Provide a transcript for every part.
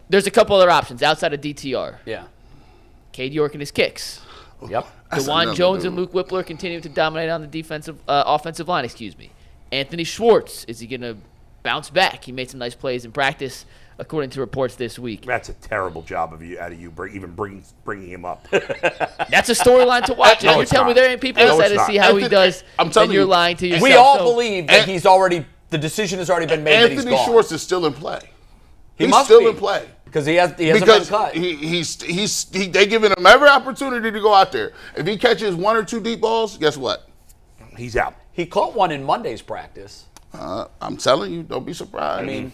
There's a couple other options outside of DTR. Yeah. Cade York and his kicks. Yep. DeJuan Jones and Luke Whippler continue to dominate on the offensive line. Anthony Schwartz, is he going to bounce back? He made some nice plays in practice, according to reports this week. That's a terrible job of you even bringing him up. That's a storyline to watch. No, You're telling me there ain't people excited to see how he does, and you're lying to yourself. We all believe that the decision has already been made that he's gone. Anthony Schwartz is still in play. He's still in play. Because he hasn't been cut. They giving him every opportunity to go out there. If he catches one or two deep balls, guess what? He's out. He caught one in Monday's practice. I'm telling you, don't be surprised. I mean,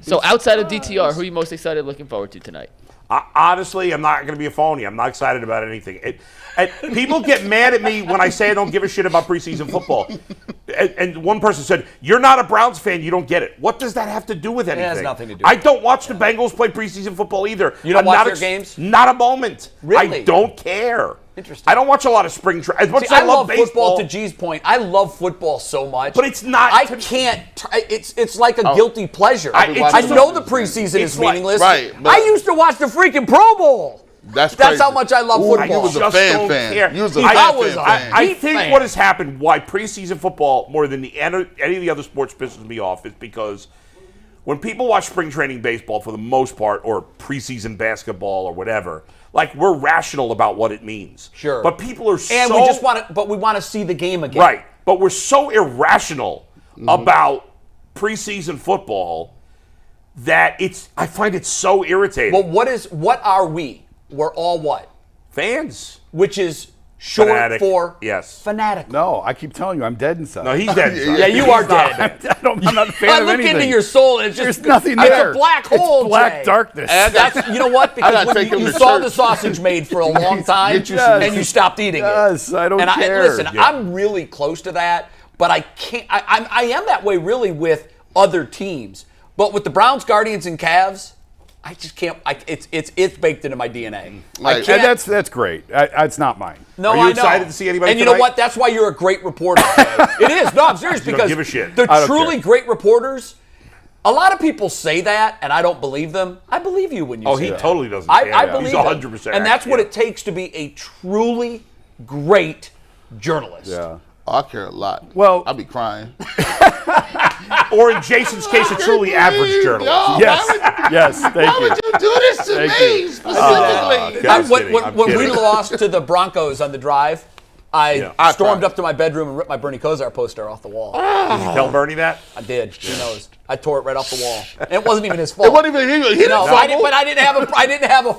so outside of DTR, who are you most excited looking forward to tonight? Honestly, I'm not going to be a phony. I'm not excited about anything. People get mad at me when I say I don't give a shit about preseason football. And one person said, "You're not a Browns fan. You don't get it." What does that have to do with anything? It has nothing to do with I don't watch the Bengals play preseason football either. You don't watch their games? Not a moment. Really? I don't care. Interesting. I don't watch a lot of spring training. As much as I I love baseball. Football, to G's point, I love football so much. But it's not. I can't. It's like a guilty pleasure. I know the preseason is meaningless. Right, I used to watch the freaking Pro Bowl. That's how much I love football. You was a fan. You was a fan. I think what has happened, why preseason football more than any of the other sports pisses me off, is because when people watch spring training baseball for the most part, or preseason basketball or whatever, like, we're rational about what it means. Sure. But people are and we just want to, but we want to see the game again. Right. But we're so irrational about preseason football that I find it so irritating. Well, what are we? We're all what? Fans. Which is short Fanatic. for fanatical. No, I keep telling you, I'm dead inside. No, he's dead inside. Yeah, you are dead. I'm not a fan I of look anything. into your soul, and it's just There's nothing there. It's a black hole, It's black Jay. darkness. And that's, you know what? Because when you saw church. the sausage made for a long time, and you stopped eating it. Yes, I don't care. Listen, I'm really close to that, but I can't. I am that way really with other teams, but with the Browns, Guardians, and Cavs, I just can't. It's baked into my DNA. Right. I can't. And that's great. It's not mine. No, Are you I know. excited to see anybody And you know tonight? what? That's why you're a great reporter. It is. No, I'm serious, You don't because give a shit. the I don't truly care. great reporters. A lot of people say that, and I don't believe them. I believe you when you say He that. totally doesn't I care. believe He's them. 100%. And that's what it takes to be a truly great journalist. Yeah. I care a lot. Well- I'll be crying. Or in Jason's case, a truly average journalist. Yes, thank Why you. would you do this to me specifically? I'm kidding, When I'm we kidding. lost to the Broncos on the drive, I I stormed cried. up to my bedroom and ripped my Bernie Kosar poster off the wall. Did you tell Bernie that? I did. He knows. I tore it right off the wall. And it wasn't even his fault. It wasn't even he didn't No, fumble. but I didn't have a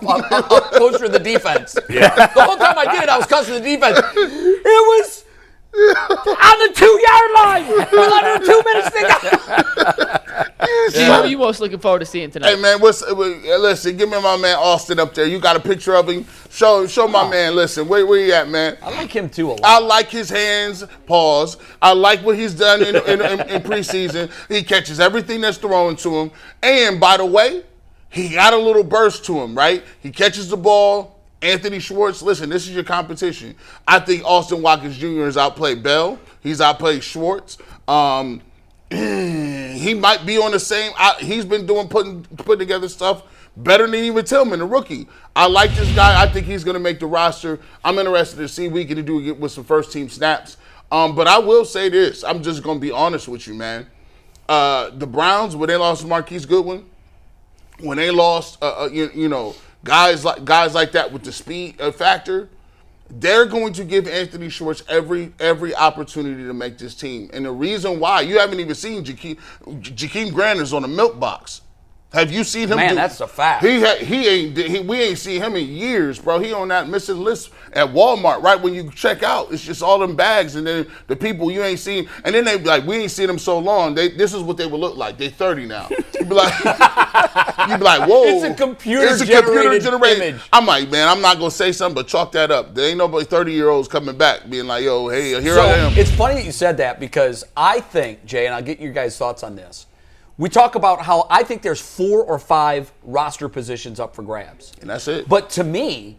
poster of the defense. Yeah. The whole time I did it, I was cussing the defense. It was on the 2-yard line with under 2 minutes to go. Who are you most looking forward to seeing tonight? Hey man, listen, give me my man Austin up there. You got a picture of him? Show my man. Listen, where you at, man? I like him too a lot. I like his hands. Pause. I like what he's done in preseason. He catches everything that's thrown to him. And by the way, he got a little burst to him, right? He catches the ball. Anthony Schwartz, listen, this is your competition. I think Austin Watkins Jr. has outplayed Bell. He's outplayed Schwartz. He might be on the same. He's been putting together stuff better than even Tillman, the rookie. I like this guy. I think he's going to make the roster. I'm interested to see what he can do with some first team snaps. But I will say this. I'm just going to be honest with you, man. The Browns, when they lost Marquise Goodwin, when they lost, guys like that with the speed factor, they're going to give Anthony Schwartz every opportunity to make this team. And the reason why, you haven't even seen Jakeem Grant is on the milk box. Have you seen him? Man, that's a fact. We ain't seen him in years, bro. He on that missing list at Walmart. Right when you check out, it's just all them bags, and then the people you ain't seen, and then they be like, we ain't seen them so long. This is what they would look like. They 30 now. You be like, whoa. It's a computer-generated image. I'm like, man, I'm not gonna say something, but chalk that up. There ain't nobody 30-year-olds coming back being like, yo, hey, here I am. It's funny that you said that, because I think, Jay, and I'll get your guys' thoughts on this. We talk about how I think there's 4 or 5 roster positions up for grabs. And that's it. But to me,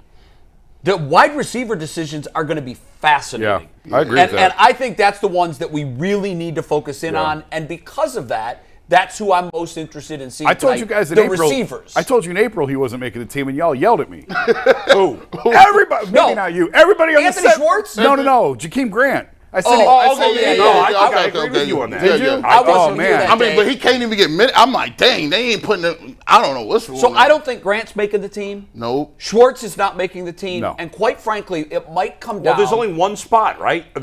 the wide receiver decisions are going to be fascinating. Yeah, I agree with that. And I think that's the ones that we really need to focus in on. And because of that, That's who I'm most interested in seeing. I told tonight. you guys in the April. receivers. I told you in April he wasn't making the team, and y'all yelled at me. Who? Everybody, maybe No. not you. Everybody on Anthony the set. Schwartz? No, Jakeem Grant. I said, okay, No, I agree with you on that. Did you? I wasn't man. here that I mean, day. but he can't even get minutes. I'm like, dang, they ain't putting it. I don't know what's wrong. So I don't think Grant's making the team. Nope. Schwartz is not making the team. No. And quite frankly, it might come Well, down. there's only one spot, right? Or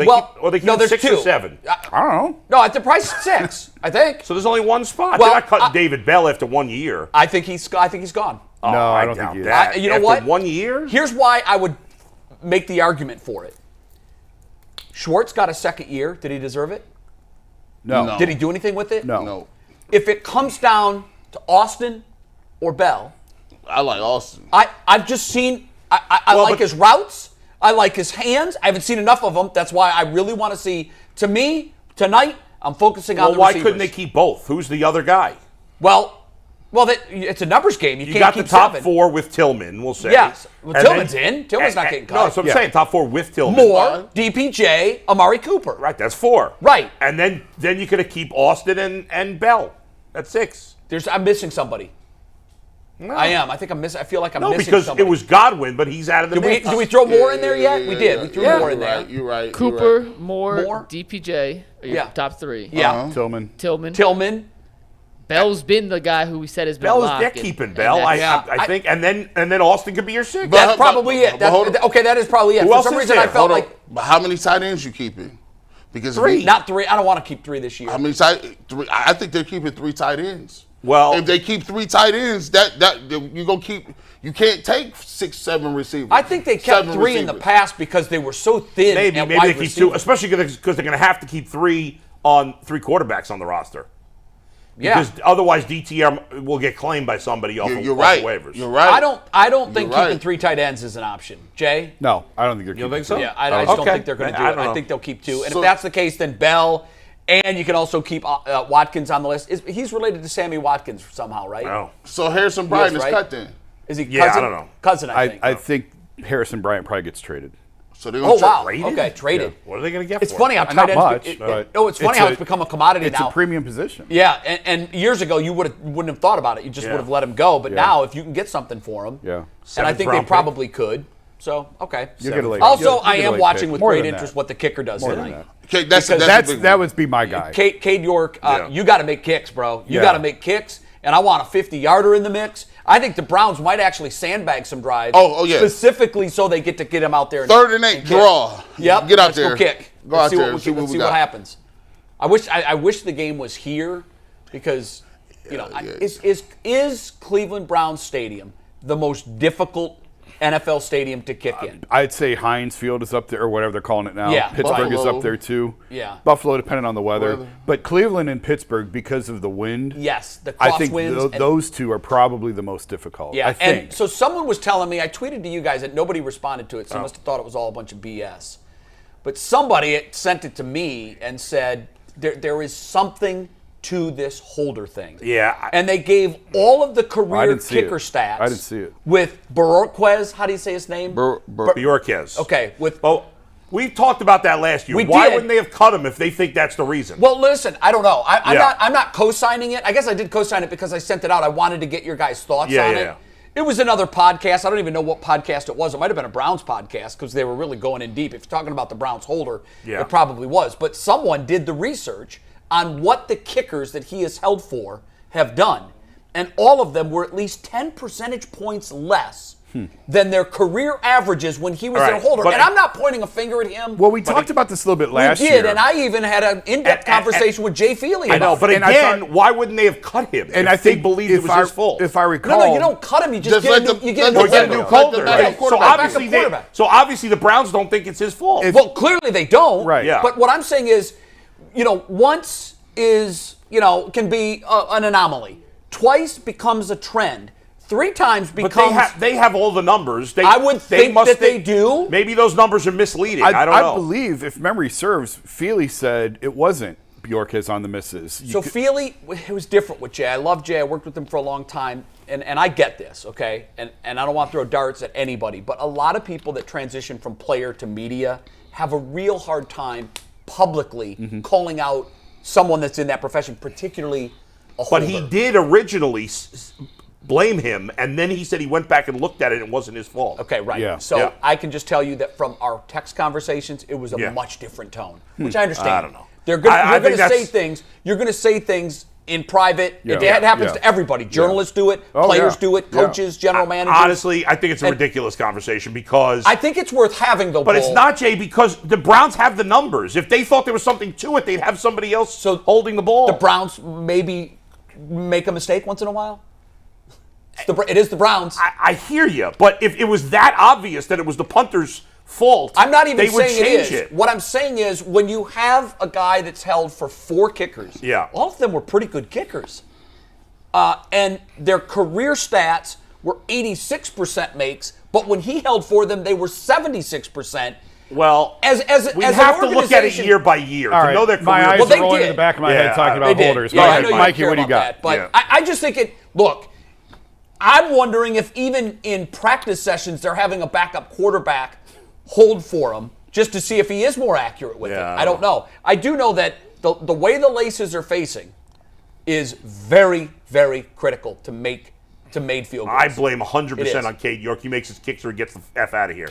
they keep no, there's 6 two. or 7. I don't know. No, at the price of 6, I think. So there's only one spot. Well, They're not cutting David Bell after 1 year. I think he's gone. Oh, No, I don't doubt think he is. that. You know After what? 1 year? Here's why I would make the argument for it. Schwartz got a second year. Did he deserve it? No. Did he do anything with it? No. No. If it comes down to Austin or Bell, I like Austin. I've just seen. I like his routes. I like his hands. I haven't seen enough of them. That's why I really want to see. To me, tonight, I'm focusing on Well, the why receivers. couldn't they keep both? Who's the other guy? Well, it's a numbers game. You You can't got the keep top 7. 4 with Tillman, we'll say. Yes. Well, And Tillman's in. Tillman's not getting cut. No, that's what I'm saying. Top 4 with Tillman. Moore, DPJ, Amari Cooper. Right, that's 4. Right. And then you could have keep Austin and Bell. That's 6. I'm missing somebody. No. I am. I think I'm missing. I feel like I'm No, missing because somebody. it was Godwin, but he's out of the Did mix. we throw Moore in there yet? We did. We threw yeah, Moore in there. You're right. Cooper, You're right. Moore, DPJ are your Yeah. top 3. Yeah. Tillman. Tillman. Bell's been the guy who we said has been Bell is locked. they're and- keeping and Bell. that's- I think, and then Austin could be your 6. But- That's probably it. but hold on. Okay, that is probably it. Who For else some is reason, there? I felt Hold on. like But how many tight ends you keeping? Because 3. not 3. I don't want to keep 3 this year. How many tight? 3. I think they're keeping 3 tight ends. Well, If they keep 3 tight ends, that you gonna keep. You can't take 6, 7 receivers. I think they kept 7 3 in the receivers. past because they were so thin. maybe at they wide keep 2, receiver. especially because they're going to have to keep 3 quarterbacks on the roster. Yeah. Because otherwise DTR will get claimed by somebody off You're of right. waivers. You're right. I don't think You're right. keeping 3 tight ends is an option. Jay? No, I don't think they're You don't keeping think so? two. Yeah, I just don't Okay. think they're going to do I it. don't I know. think they'll keep 2. And So- if that's the case, then Bell, and you can also keep Watkins on the list. He's related to Sammy Watkins somehow, right? Oh. So Harrison Bryant Yes, is right? cut then. Is he Yeah, cousin? I don't know. Cousin, I think. I think Harrison Bryant probably gets traded. So they're Oh, gonna wow. Traded? Okay, traded. What are they going to get It's for funny how it? tight Not ends. much, but it's funny how it's become a commodity It's now. a premium position. Yeah, and years ago you wouldn't have thought about it. You just Yeah. would have let him go. But Yeah. now, if you can get something for him, Yeah. and I Seventh think they round pick. probably could. So okay. You'll get a late- Also, you'll I get a am late watching pick. with More great than interest that. what the kicker does More than tonight. Okay, that's Because a big That one. would be my guy. Cade York, Yeah. you got to make kicks, bro. You Yeah. got to make kicks, and I want a 50-yarder in the mix. I think the Browns might actually sandbag some drives. Oh, yeah. Specifically so they get him out there. 3rd and 8, kick. draw. Yep. Get out let's there. Go kick. Go Let's out see there. What we See can, what let's we see what got. happens. I wish the game was here because is Cleveland Browns Stadium the most difficult NFL stadium to kick in? I'd say Heinz Field is up there, or whatever they're calling it now. Yeah. Pittsburgh is Buffalo. up there too. Yeah. Buffalo, depending on the weather. But Cleveland and Pittsburgh, because of the wind, Yes, the I think crosswinds. and- those two are probably the most difficult. Yeah, I think. and so someone was telling me, I tweeted to you guys that nobody responded to it, so I must have thought it was all a bunch of BS. But somebody sent it to me and said, there is something to this Holder thing. Yeah, And they gave all of the career didn't see kicker it. stats. I didn't see it. With Bororquez, how do you say his name? Bjorkes. Okay, with We talked about that last year. We Why did. wouldn't they have cut him if they think that's the reason? Well, listen, I don't know. Yeah. I'm not co-signing it. I guess I did co-sign it because I sent it out. I wanted to get your guys' thoughts Yeah, on yeah, it. yeah. It was another podcast. I don't even know what podcast it was. It might have been a Browns podcast because they were really going in deep. If you're talking about the Browns holder, Yeah. it probably was. But someone did the research on what the kickers that he is held for have done. And all of them were at least 10 percentage points less than their career averages when he was All a right, holder. but- And I'm not pointing a finger at him. well, we talked about this a little bit We last did, year. and I even had an in-depth conversation with Jay Feely I about know, it. but And I again, thought- why wouldn't they have cut him? and if I think they believed it was his fault. If I recall, No, you don't cut him. You just get let a new, the- you get a let new or get a the- new quarterback. holder. let the Right. So quarterback- obviously, backup quarterback. the Browns don't think it's his fault. Well, clearly they don't. Right. Yeah. But what I'm saying is, once is, can be an anomaly. Twice becomes a trend. 3 times but becomes. they have all the numbers. I would think that they do. Maybe those numbers are misleading. I don't know. I believe, if memory serves, Feely said it wasn't Bjorkes on the misses. So Feely, it was different with Jay. I love Jay. I worked with him for a long time, and I get this, okay? And I don't want to throw darts at anybody, but a lot of people that transition from player to media have a real hard time publicly calling out someone that's in that profession, particularly a holder. But he did originally blame him, and then he said he went back and looked at it and it wasn't his fault. Okay, right. Yeah. So Yeah. I can just tell you that from our text conversations, it was a much different tone, which I understand. I don't know. You're going I to think say things. You're going to say things in private. Yeah. It happens Yeah. to everybody. Journalists do it. Oh, Players yeah. do it. Yeah. Coaches, general managers. Honestly, I think it's a ridiculous conversation because. I think it's worth having, though. But it's Bull. not, Jay, because the Browns have the numbers. If they thought there was something to it, they'd have somebody else holding the ball. The Browns maybe make a mistake once in a while. It is the Browns. I hear you, but if it was that obvious that it was the punter's fault, I'm not even they would saying change it is. What I'm saying is when you have a guy that's held for 4 kickers, all of them were pretty good kickers, and their career stats were 86% makes, but when he held for them, they were 76%. Well, as we an have to look at it organization- year by year All to right. know their career. My eyes Well, they are rolling did. in the back of my Yeah, head talking they about did. holders. Yeah, I know you don't Mikey, care what do you about got? that, but Yeah. I just think look, I'm wondering if even in practice sessions they're having a backup quarterback hold for him just to see if he is more accurate with it. Yeah, I don't know. I do know that the way the laces are facing is very, very critical to made field goals. I blame 100% It is. on Cade York. He makes his kicks or he gets the F out of here.